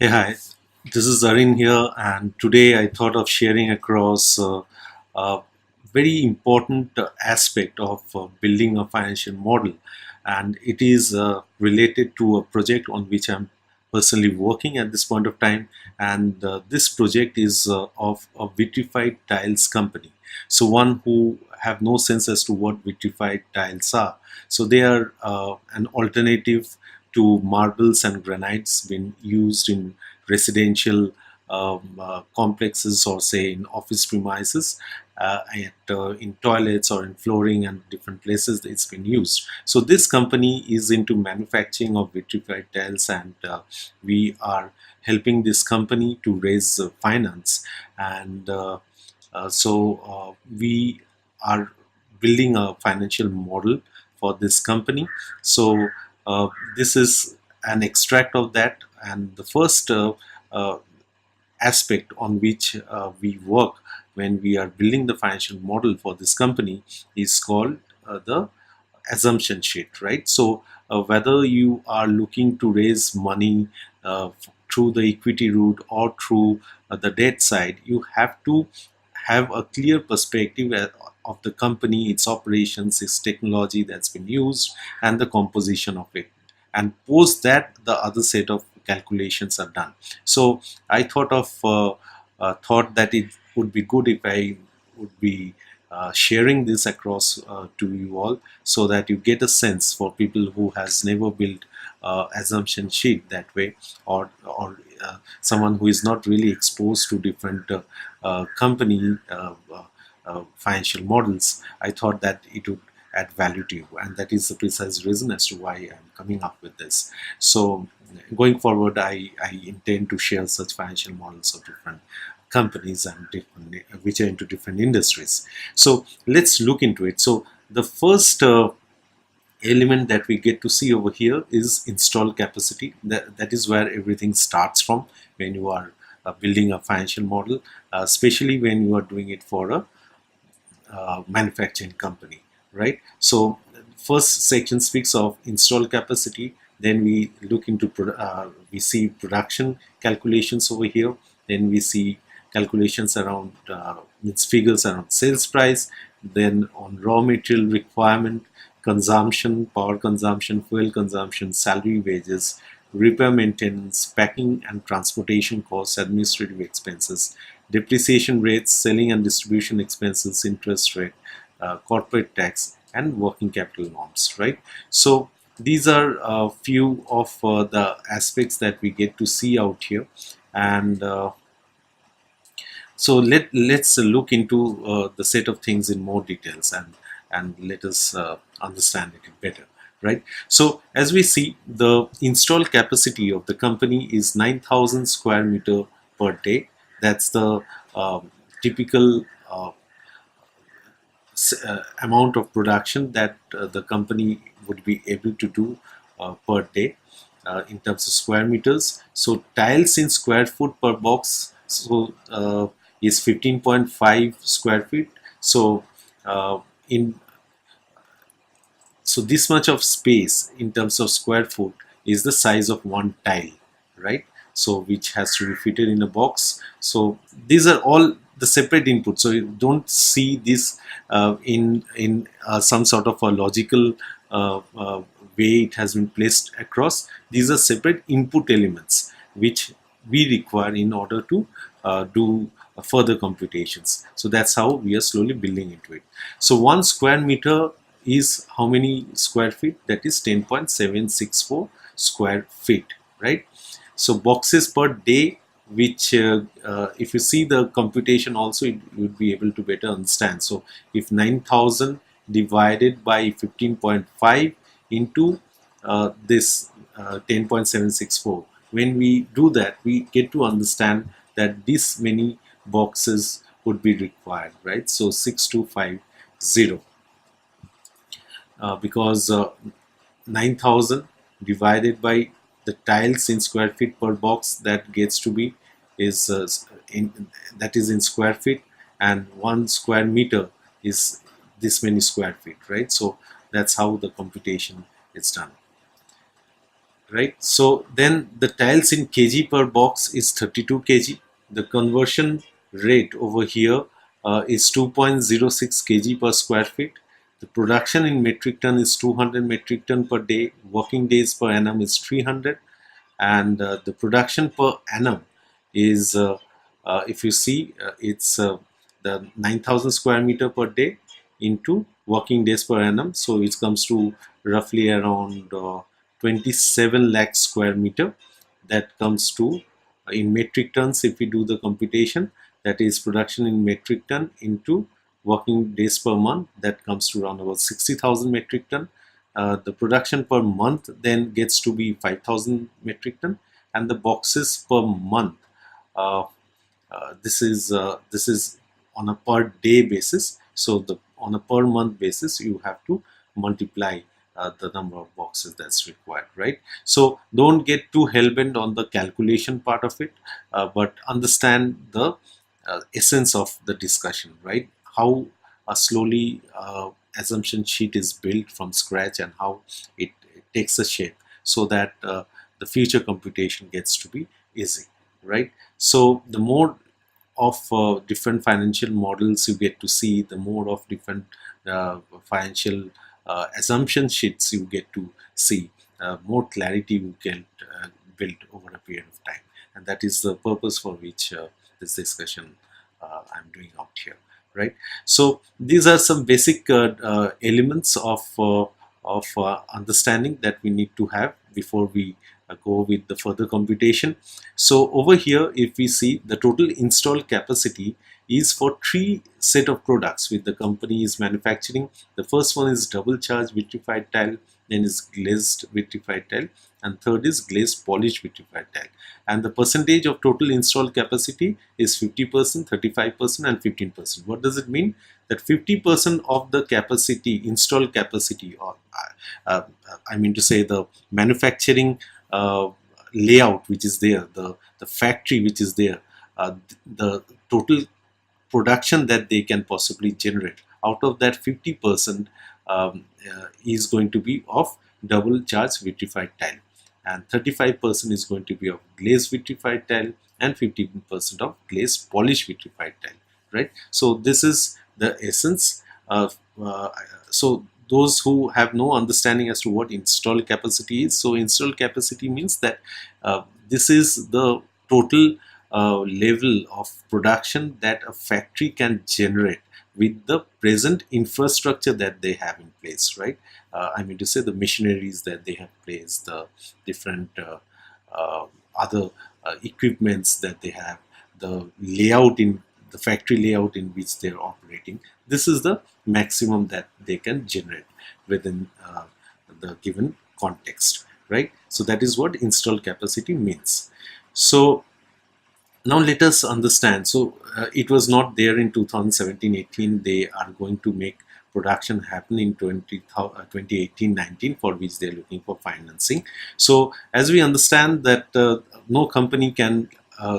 Hey, hi. This is Arin here, and today I thought of sharing across a very important aspect of building a financial model, and it is related to a project on which I'm personally working at this point of time. And this project is of a vitrified tiles company. So, one who have no sense as to what vitrified tiles are. So, they are an alternative to marbles and granites been used in residential complexes or say in office premises, in toilets or in flooring and different places it's been used. So this company is into manufacturing of vitrified tiles, and we are helping this company to raise finance, and we are building a financial model for this company. So uh, this is an extract of that, and the first uh, aspect on which we work when we are building the financial model for this company is called the assumption sheet, right? So whether you are looking to raise money through the equity route or through the debt side, you have to have a clear perspective of the company, its operations, its technology that's been used, and the composition of it. And post that, the other set of calculations are done. So I thought that it would be good if I would be sharing this across to you all, so that you get a sense for people who has never built assumption sheet that way, or someone who is not really exposed to different company financial models. I thought that it would add value to you, and that is the precise reason as to why I'm coming up with this. So going forward, I intend to share such financial models of different companies and different, which are into different industries. So let's look into it. So the first element that we get to see over here is install capacity. That is where everything starts from when you are building a financial model, especially when you are doing it for a manufacturing company, right? So first section speaks of install capacity. Then we look into we see production calculations over here. Then we see calculations around its figures around sales price. Then on raw material requirement, consumption, power consumption, fuel consumption, salary, wages, repair, maintenance, packing and transportation costs, administrative expenses, depreciation rates, selling and distribution expenses, interest rate, corporate tax, and working capital norms, right? So these are a few of the aspects that we get to see out here. And so let's look into the set of things in more details, and let us understand it better, right? So as we see, the installed capacity of the company is 9,000 square meter per day. That's the typical amount of production that the company would be able to do per day in terms of square meters. So tiles in square foot per box, so is 15.5 square feet. So in so this much of space in terms of square foot is the size of one tile, right? So which has to be fitted in a box. So these are all the separate inputs, so you don't see this in some sort of a logical way it has been placed across. These are separate input elements which we require in order to do further computations. So that's how we are slowly building into it. So 1 square meter is how many square feet? That is 10.764 square feet, right? So boxes per day, which if you see the computation also, you would be able to better understand. So if 9,000 divided by 15.5 into this 10.764, when we do that, we get to understand that this many boxes would be required, right? So 6250, because 9,000 divided by the tiles in square feet per box, that gets to be is that is in square feet, and 1 square meter is this many square feet, right? So that's how the computation is done, right? So then the tiles in kg per box is 32 kg. The conversion rate over here is 2.06 kg per square feet. The production in metric ton is 200 metric ton per day. Working days per annum is 300, and the production per annum is, if you see, it's the 9,000 square meter per day into working days per annum, so it comes to roughly around 27 lakh square meter. That comes to, in metric tons, if we do the computation, that is production in metric ton into working days per month, that comes to around about 60,000 metric ton. The production per month then gets to be 5,000 metric ton, and the boxes per month, uh, this is on a per day basis. So the on a per month basis, you have to multiply the number of boxes that's required, right? So don't get too hell-bent on the calculation part of it, but understand the essence of the discussion, right? How a slowly assumption sheet is built from scratch, and how it takes a shape, so that the future computation gets to be easy, right? So the more of different financial models you get to see, the more of different financial assumption sheets you get to see, more clarity you get built over a period of time. And that is the purpose for which this discussion I'm doing out here, right? So these are some basic elements of understanding that we need to have before we go with the further computation. So over here, if we see, the total installed capacity is for three set of products which the company is manufacturing. The first one is double charge vitrified tile, then is glazed vitrified tile, and third is glazed polished vitrified tile. And the percentage of total installed capacity is 50%, 35%, and 15%. What does it mean? That 50% of the capacity, installed capacity, or I mean to say the manufacturing layout which is there, the factory which is there, the total production that they can possibly generate, out of that 50% is going to be of double charge vitrified tile, and 35% is going to be of glazed vitrified tile, and 15% of glazed polished vitrified tile, right? So this is the essence of so those who have no understanding as to what installed capacity is, so installed capacity means that this is the total level of production that a factory can generate with the present infrastructure that they have in place, right? I mean to say, the machineries that they have placed, the different other equipments that they have, the layout in the factory layout in which they're operating. This is the maximum that they can generate within the given context, right? So that is what installed capacity means. So now let us understand. So it was not there in 2017-18. They are going to make production happen in 2018-19, for which they're looking for financing. So as we understand that no company can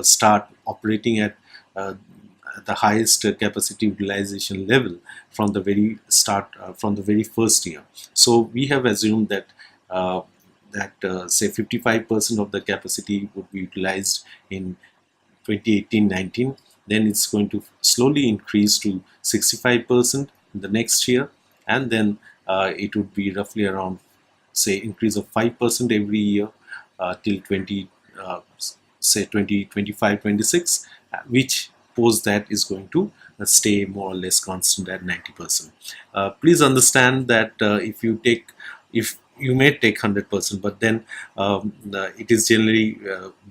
start operating at the highest capacity utilization level from the very start, from the very first year. So we have assumed that say 55% of the capacity would be utilized in 2018-19, then it's going to slowly increase to 65% in the next year, and then it would be roughly around, say, increase of 5% every year till 20 say 2025 26, which post that is going to stay more or less constant at 90%. Please understand that if you may take 100%, but then it is generally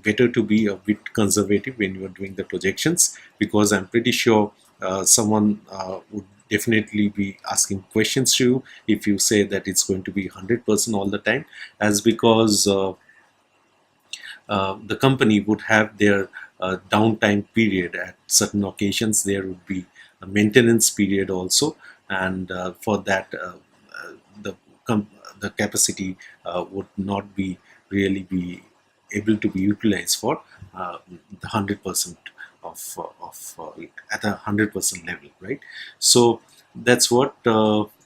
better to be a bit conservative when you are doing the projections, because I'm pretty sure someone would definitely be asking questions to you if you say that it's going to be 100% all the time, as because the company would have their downtime period. At certain occasions there would be a maintenance period also, and for that the the capacity would not be really be able to be utilized for the 100% at a 100% level, right? So that's what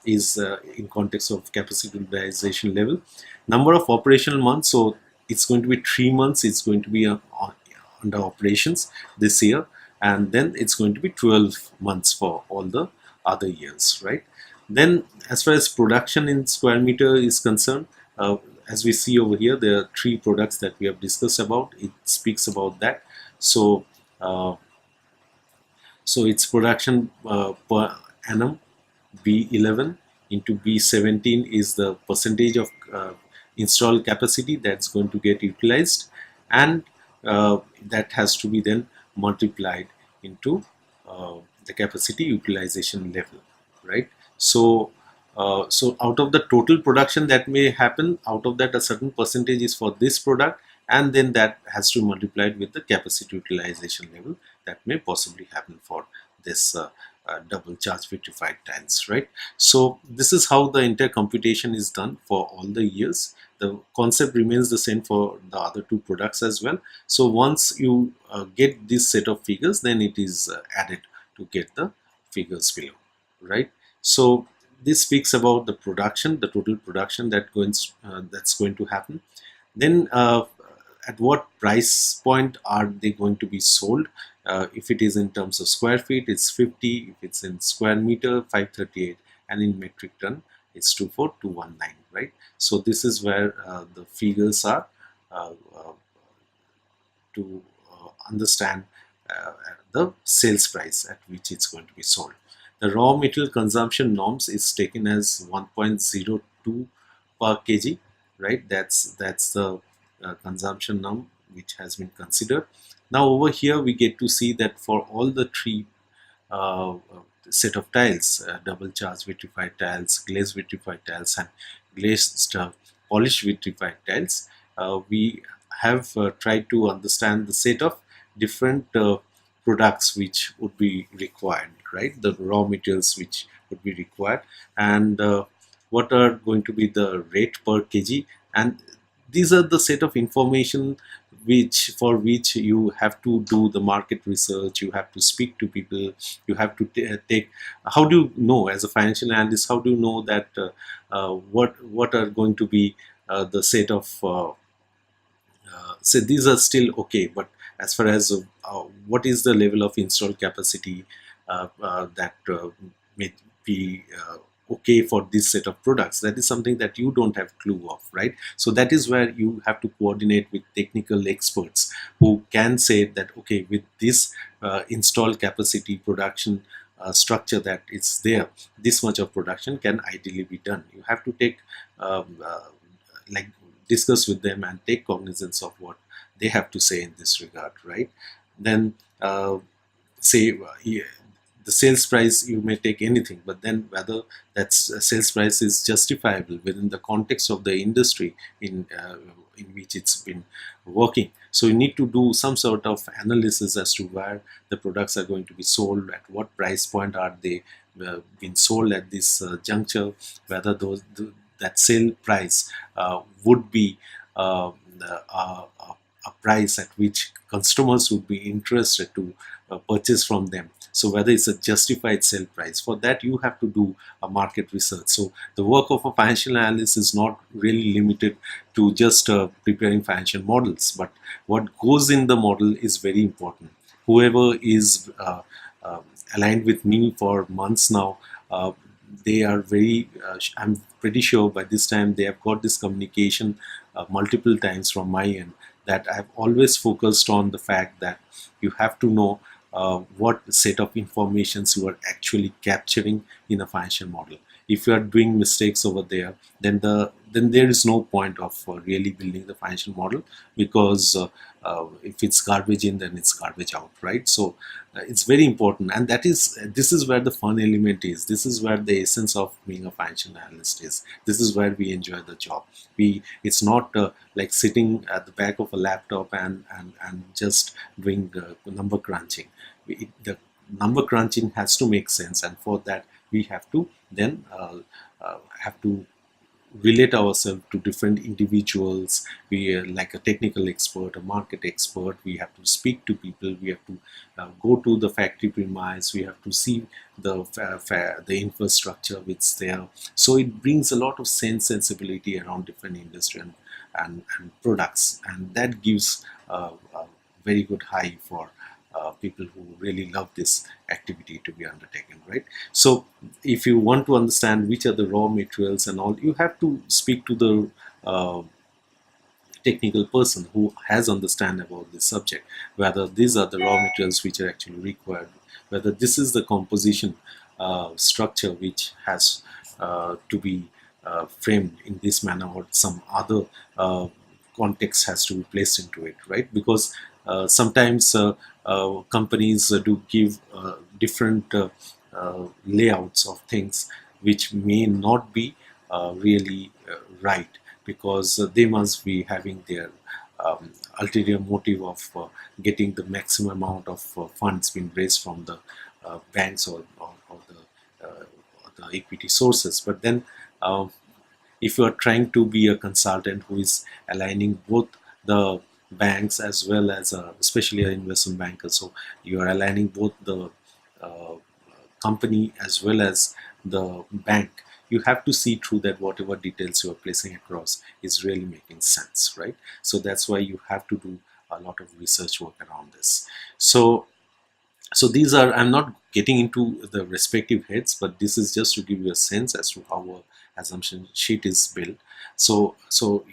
is in context of capacity utilization level. Number of operational months. So it's going to be 3 months, it's going to be under operations this year, and then it's going to be 12 months for all the other years, right? Then as far as production in square meter is concerned, as we see over here, there are three products that we have discussed about. It speaks about that. So uh, so its production per annum, B11 into B17 is the percentage of installed capacity that's going to get utilized, and that has to be then multiplied into uh, the capacity utilization level, right? So so out of the total production that may happen, out of that a certain percentage is for this product, and then that has to be multiplied with the capacity utilization level that may possibly happen for this double charge vitrified tiles, right? So this is how the entire computation is done for all the years. The concept remains the same for the other two products as well. So once you get this set of figures, then it is added to get the figures below, right? So this speaks about the production, the total production that's going to happen. Then at what price point are they going to be sold? If it is in terms of square feet, it's 50. If it's in square meter, 538, and in metric ton, it's 24219, right? So this is where the figures are uh, uh, to understand the sales price at which it's going to be sold. The raw material consumption norms is taken as 1.02 per kg, right? That's the consumption norm which has been considered. Now over here we get to see that for all the three set of tiles, double charge vitrified tiles, glazed vitrified tiles, and glazed polished vitrified tiles, we have tried to understand the set of different products which would be required, right? The raw materials which would be required, and what are going to be the rate per kg, and these are the set of information which for which you have to do the market research, you have to speak to people, you have to take. How do you know, as a financial analyst, how do you know that what are going to be the set of so these are still okay, but as far as what is the level of installed capacity that may be okay for this set of products, that is something that you don't have clue of, right? So that is where you have to coordinate with technical experts who can say that okay, with this installed capacity production structure that is there, this much of production can ideally be done. You have to take like discuss with them and take cognizance of what they have to say in this regard, right? Then say the sales price, you may take anything, but then whether that sales price is justifiable within the context of the industry in which it's been working. So you need to do some sort of analysis as to where the products are going to be sold, at what price point are they being sold at this juncture, whether that sale price would be a price at which customers would be interested to purchase from them. So whether it's a justified sale price, for that you have to do a market research. So the work of a financial analyst is not really limited to just preparing financial models, but what goes in the model is very important. Whoever is aligned with me for months now, they are very I'm pretty sure by this time they have got this communication multiple times from my end, that I've always focused on the fact that you have to know what set of informations you are actually capturing in a financial model. If you are doing mistakes over there, then there is no point of really building the financial model, because if it's garbage in, then it's garbage out, right? So it's very important, and this is where the fun element is. This is where the essence of being a financial analyst is. This is where we enjoy the job. It's not like sitting at the back of a laptop and just doing number crunching. The number crunching has to make sense, and for that we have to then have to relate ourselves to different individuals. We are like a technical expert, a market expert. We have to speak to people. We have to go to the factory premise. We have to see the infrastructure which is there. So it brings a lot of sensibility around different industry, and and products, and that gives a very good high for people who really love this activity to be undertaken, right? So if you want to understand which are the raw materials and all, you have to speak to the technical person who has understand about this subject, whether these are the raw materials which are actually required, whether this is the composition structure which has to be framed in this manner, or some other context has to be placed into it, right? Because sometimes companies do give different layouts of things which may not be really right, because they must be having their ulterior motive of getting the maximum amount of funds being raised from the banks, or the equity sources. But then um, if you are trying to be a consultant who is aligning both the banks as well as especially an investment banker, so you are aligning both the uh, company as well as the bank, you have to see through that whatever details you are placing across is really making sense, right? So that's why you have to do a lot of research work around this. So these are, I'm not getting into the respective heads, but this is just to give you a sense as to how our assumption sheet is built. So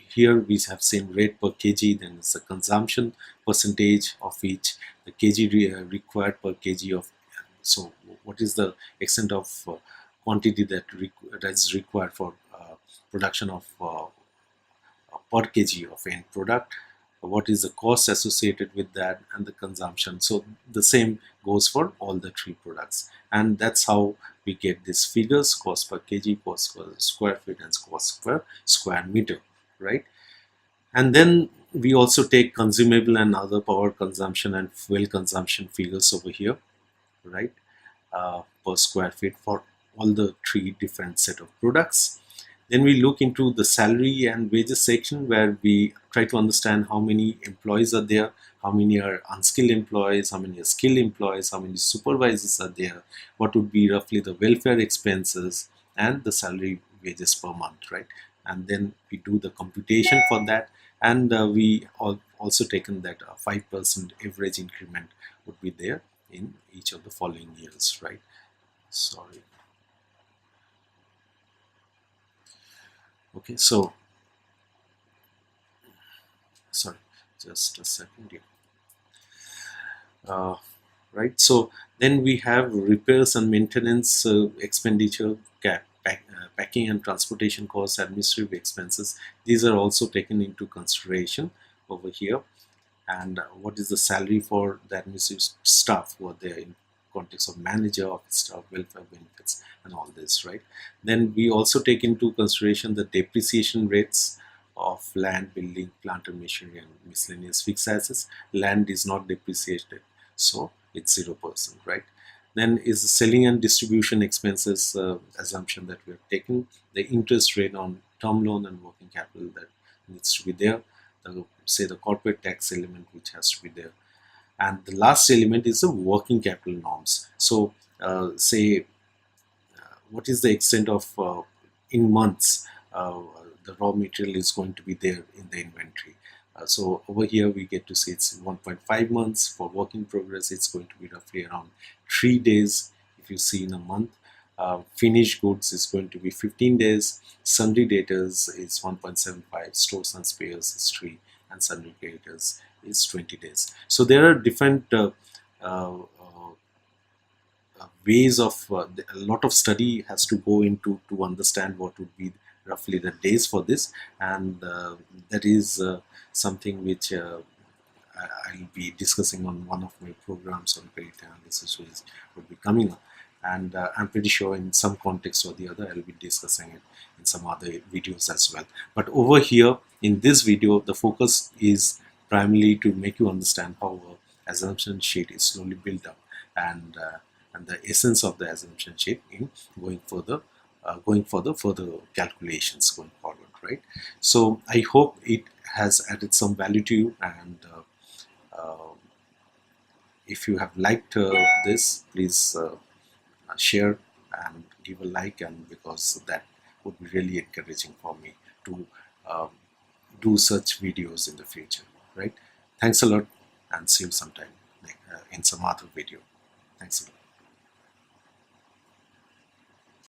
here we have seen rate per kg, then it's the consumption percentage of each, the kg required per kg of, so what is the extent of quantity that is required for production of per kg of end product, what is the cost associated with that, and the consumption. So the same goes for all the three products, and that's how we get these figures: cost per kg, cost per square feet, and cost per square meter, right? And then we also take consumable and other power consumption and fuel consumption figures over here, right? Per square feet for all the three different set of products. Then we look into the salary and wages section, where we try to understand how many employees are there, how many are unskilled employees, how many are skilled employees, how many supervisors are there, what would be roughly the welfare expenses, and the salary wages per month, right? And then we do the computation for that, and we also taken that 5% average increment would be there in each of the following years, right? Sorry. Okay, so sorry, just a second here. Uh, right, so then we have repairs and maintenance expenditure, packing and transportation costs, administrative expenses. These are also taken into consideration over here. And what is the salary for the administrative staff who are there in context of manager, office staff, welfare benefits, and all this, right? Then we also take into consideration the depreciation rates of land, building, plant and machinery, and miscellaneous fixed assets. Land is not depreciated, so it's 0%, right? Then is the selling and distribution expenses assumption that we have taken, the interest rate on term loan and working capital that needs to be there, say the corporate tax element which has to be there, and the last element is the working capital norms. So say what is the extent of in months the raw material is going to be there in the inventory. So over here we get to see it's 1.5 months. For work in progress, it's going to be roughly around 3 days if you see in a month. Finished goods is going to be 15 days. Sundry debtors is 1.75. Stores and spares is 3, and sundry creditors is 20 days. So there are different uh, ways of a lot of study has to go into to understand what would be roughly the days for this, and that is something which I'll be discussing on one of my programs on credit analysis, which will be coming up, and I'm pretty sure in some context or the other I'll be discussing it in some other videos as well. But over here in this video, the focus is primarily to make you understand how a assumption sheet is slowly built up, and the essence of the assumption sheet in going further, going for the further calculations going forward, right? So I hope it has added some value to you, and if you have liked this, please share and give a like, and because that would be really encouraging for me to um, do such videos in the future, right? Thanks a lot, and see you sometime in some other video. Thanks a lot.